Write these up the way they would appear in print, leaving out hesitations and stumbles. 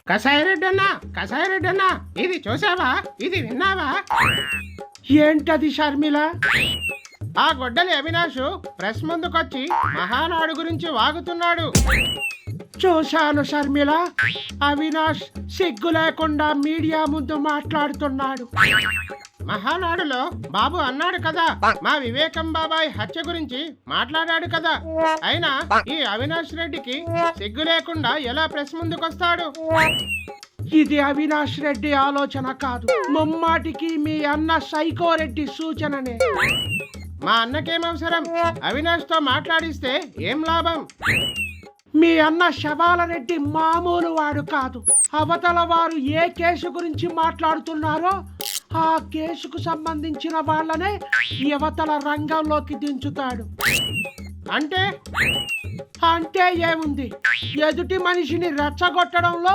కసాయిరెడ్డన్నా ఇది చూసావా, ఇది విన్నావా? ఏంటది షర్మిల? ఆ గొడ్డలి అవినాష్ ప్రెస్ ముందుకొచ్చి మహానాడు గురించి వాగుతున్నాడు. చూశాను షర్మిల, అవినాష్ సిగ్గు లేకుండా మీడియా ముందు మాట్లాడుతున్నాడు. మహానాడులో బాబు అన్నాడు కదా, మా వివేకం బాబాయ్ హత్య గురించి మాట్లాడాడు కదా. అయినా ఈ అవినాష్ రెడ్డికి సిగ్గు లేకుండా ఎలా ప్రెస్ ముందుకొస్తాడు? ఇది అవినాష్ రెడ్డి ఆలోచన కాదు, ముమ్మాటికి మీ అన్న సైకో రెడ్డి సూచననే. మా అన్నకేమవసరం? అవినాష్ తో మాట్లాడిస్తే ఏం లాభం? మీ అన్న శవాల రెడ్డి మామూలు వాడు కాదు. అవతల వారు ఏ కేసు గురించి మాట్లాడుతున్నారో ఆ కేసుకు సంబంధించిన వాళ్ళనే యువతల రంగంలోకి దించుతాడు. అంటే ఏముంది, ఎదుటి మనిషిని రెచ్చగొట్టడంలో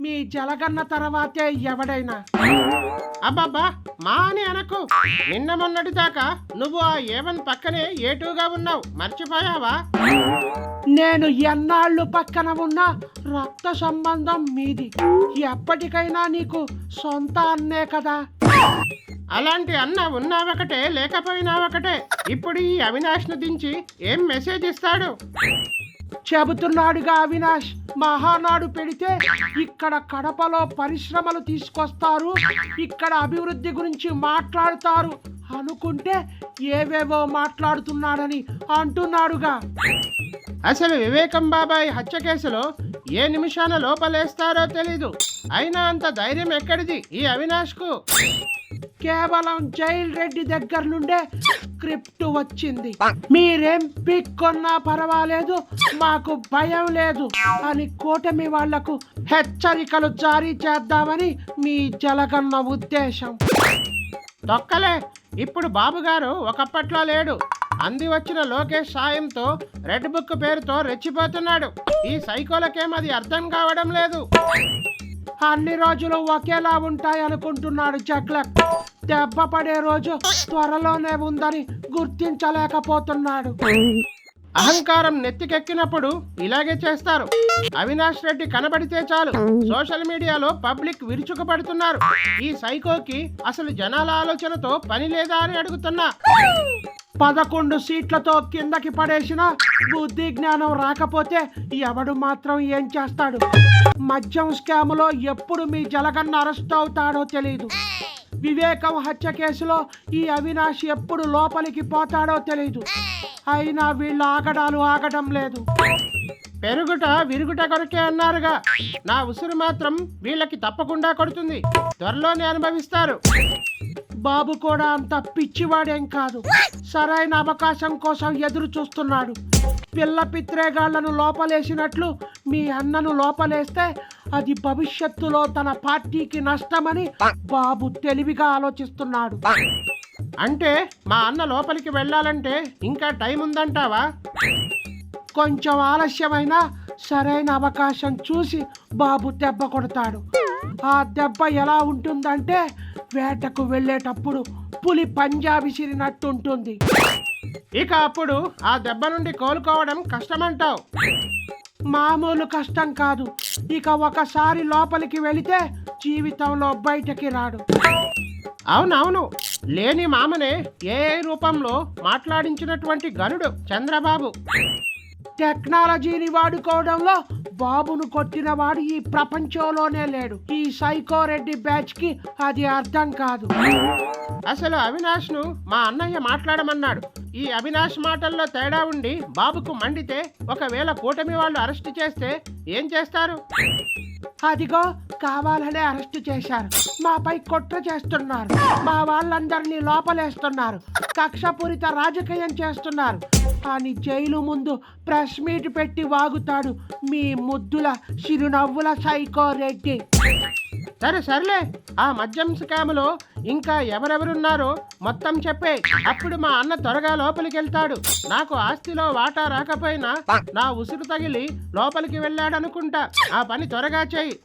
మీ జలగన్న తర్వాతే ఎవడైనా. అబ్బబ్బా మా అని అనకు. నిన్న మొన్నటి దాకా నువ్వు ఆ ఏవన్ పక్కనే ఏటూగా ఉన్నావు, మర్చిపోయావా? నేను ఎన్నాళ్ళు పక్కన ఉన్నా రక్త సంబంధం మీది. ఎప్పటికైనా నీకు సొంత అన్నే కదా. అలాంటి అన్న ఉన్నావొకటే, లేకపోయినావొకటే. ఇప్పుడు ఈ అవినాష్ ను దించి ఏం మెసేజ్ ఇస్తాడు? చెబుతున్నాడుగా అవినాష్, మహానాడు పెడితే ఇక్కడ కడపలో పరిశ్రమలు తీసుకొస్తారు, ఇక్కడ అభివృద్ధి గురించి మాట్లాడుతారు అనుకుంటే ఏవేవో మాట్లాడుతున్నాడని అంటున్నాడుగా. అసలు వివేకం బాబాయ్ హత్య కేసులో ఏ నిమిషాన లోపలేస్తారో తెలీదు. అయినా అంత ధైర్యం ఎక్కడిది ఈ అవినాష్ కు? కేవలం జైల్ రెడ్డి దగ్గర నుండే స్క్రిప్ట్ వచ్చింది. మీరేం పిక్కొన్నా పర్వాలేదు, మాకు భయం లేదు అని కూటమి వాళ్లకు హెచ్చరికలు జారీ చేద్దామని మీ జలగన్న ఉద్దేశం. దొక్కలే, ఇప్పుడు బాబు గారు ఒకప్పట్లో లేడు. అంది వచ్చిన లోకేష్ సాయంతో రెడ్ బుక్ పేరుతో రెచ్చిపోతున్నాడు. ఈ సైకోలకేమది అర్థం కావడం లేదు. అన్ని రోజులు ఒకేలా ఉంటాయనుకుంటున్నాడు జగ్లక్. దెబ్బ పడే రోజు త్వరలోనే ఉందని గుర్తించలేకపోతున్నాడు. అహంకారం నెత్తికెక్కినప్పుడు ఇలాగే చేస్తారు. అవినాష్ రెడ్డి కనబడితే చాలు సోషల్ మీడియాలో పబ్లిక్ విరుచుకుపడుతున్నారు. ఈ సైకోకి అసలు జనాల ఆలోచనతో పని లేదా అని అడుగుతున్నా. 11 సీట్లతో కిందకి పడేసిన బుద్ధి జ్ఞానం రాకపోతే ఎవడు మాత్రం ఏం చేస్తాడు? మద్యం స్కాములో ఎప్పుడు మీ జలగన్న అరెస్ట్ అవుతాడో తెలీదు. వివేకం హత్య కేసులో ఈ అవినాష్ ఎప్పుడు లోపలికి పోతాడో తెలీదు. అయినా వీళ్ళ ఆగడాలు ఆగడం లేదు. పెరుగుట విరుగుట కొరకే అన్నారుగా. నా ఉసురు మాత్రం వీళ్ళకి తప్పకుండా కొడుతుంది. త్వరలోనే అనుభవిస్తారు. బాబు కూడా అంత పిచ్చివాడేం కాదు. సరైన అవకాశం కోసం ఎదురు చూస్తున్నాడు. పిల్ల పిత్రేగాళ్లను లోపలేసినట్లు మీ అన్నను లోపలేస్తే అది భవిష్యత్తులో తన పార్టీకి నష్టమని బాబు తెలివిగా ఆలోచిస్తున్నాడు. అంటే మా అన్న లోపలికి వెళ్ళాలంటే ఇంకా టైం ఉందంటావా? కొంచెం ఆలస్యమైనా సరైన అవకాశం చూసి బాబు దెబ్బ కొడతాడు. ఆ దెబ్బ ఎలా ఉంటుందంటే వేటకు వెళ్ళేటప్పుడు పులి పంజా విసిరినట్టుంటుంది. ఇక అప్పుడు ఆ దెబ్బ నుండి కోలుకోవడం కష్టమంటావు? మామూలు కష్టం కాదు. ఇక ఒకసారి లోపలికి వెళితే జీవితంలో బయటకి రాడు. అవునవును, లేని మామనే ఏ రూపంలో మాట్లాడించినటువంటి గనుడు చంద్రబాబు. టెక్నాలజీని వాడుకోవడంలో బాబును కొట్టిన వాడు ఈ ప్రపంచంలోనే లేడు. ఈ సైకో రెడ్డి బ్యాచ్ కి అది అర్థం కాదు. అసలు అవినాష్ ను మా అన్నయ్య మాట్లాడమన్నాడు. ఈ అవినాష్ మాటల్లో తేడా ఉండి బాబుకు మండితే ఒకవేళ కూటమి వాళ్ళు అరెస్ట్ చేస్తే ఏం చేస్తారు? అదిగో కావాలనే అరెస్ట్ చేశారు. మాపై కుట్ర చేస్తున్నారు. మా వాళ్ళందరినీ లోపలేస్తున్నారు. కక్షపూరిత రాజకీయం చేస్తున్నారు అని జైలు ముందు ప్రెస్ మీట్ పెట్టి వాగుతాడు మీ ముద్దుల చిరునవ్వుల సైకో రెడ్డి. సర్లే, ఆ మద్యం స్కాములో ఇంకా ఎవరెవరున్నారో మొత్తం చెప్పే. అప్పుడు మా అన్న త్వరగా లోపలికి వెళ్తాడు. నాకు ఆస్తిలో వాటా రాకపోయినా నా ఉసురు తగిలి లోపలికి వెళ్ళాడనుకుంటా. ఆ పని త్వరగా చెయ్యి.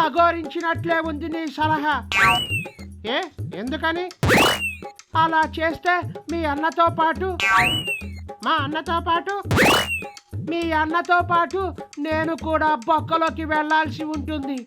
అఘోరించినట్లే ఉంది నీ సలహా. ఎందుకని? అలా చేస్తే మా అన్నతో పాటు మీ అన్నతో పాటు నేను కూడా బొక్కలోకి వెళ్ళాల్సి ఉంటుంది.